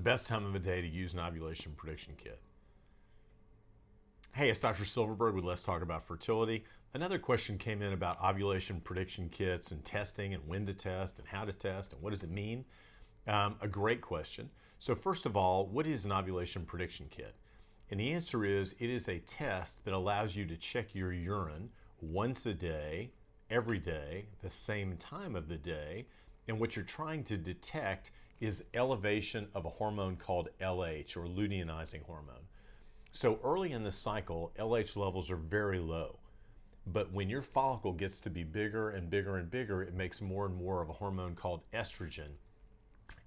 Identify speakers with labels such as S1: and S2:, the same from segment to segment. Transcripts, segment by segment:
S1: best time of the day to use an ovulation prediction kit. Hey, it's Dr. Silverberg with Let's Talk About Fertility. Another question came in about ovulation prediction kits and testing and when to test and how to test and what does it mean. A great question. So first of all, what is an ovulation prediction kit? And the answer is it is a test that allows you to check your urine once a day, every day, the same time of the day. And what you're trying to detect is elevation of a hormone called LH, or luteinizing hormone. So early in the cycle, LH levels are very low. But when your follicle gets to be bigger and bigger and bigger, it makes more and more of a hormone called estrogen.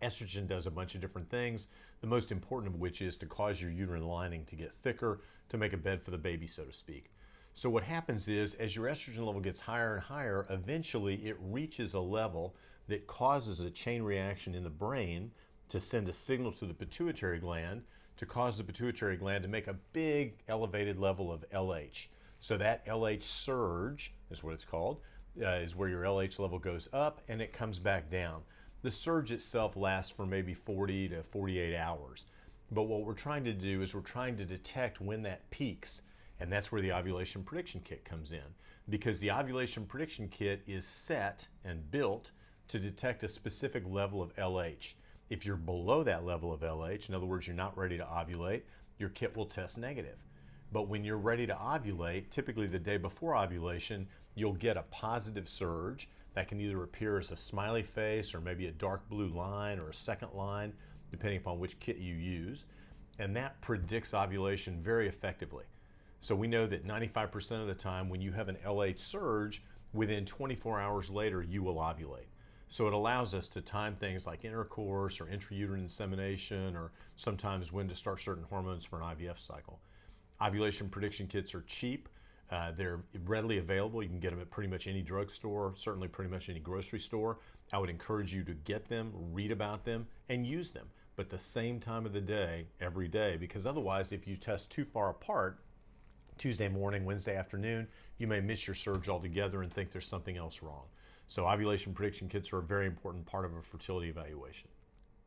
S1: Estrogen does a bunch of different things, the most important of which is to cause your uterine lining to get thicker, to make a bed for the baby, so to speak. So what happens is, as your estrogen level gets higher and higher, eventually it reaches a level that causes a chain reaction in the brain to send a signal to the pituitary gland to cause the pituitary gland to make a big elevated level of LH. So that LH surge is what it's called, is where your LH level goes up and it comes back down. The surge itself lasts for maybe 40 to 48 hours. But what we're trying to do is we're trying to detect when that peaks. And that's where the ovulation prediction kit comes in. Because the ovulation prediction kit is set and built to detect a specific level of LH. If you're below that level of LH, in other words, you're not ready to ovulate, your kit will test negative. But when you're ready to ovulate, typically the day before ovulation, you'll get a positive surge that can either appear as a smiley face or maybe a dark blue line or a second line, depending upon which kit you use. And that predicts ovulation very effectively. So we know that 95% of the time when you have an LH surge, within 24 hours later, you will ovulate. So it allows us to time things like intercourse or intrauterine insemination, or sometimes when to start certain hormones for an IVF cycle. Ovulation prediction kits are cheap. They're readily available. You can get them at pretty much any drugstore, certainly pretty much any grocery store. I would encourage you to get them, read about them, and use them, but the same time of the day, every day, because otherwise, if you test too far apart, Tuesday morning, Wednesday afternoon, you may miss your surge altogether and think there's something else wrong. So ovulation prediction kits are a very important part of a fertility evaluation.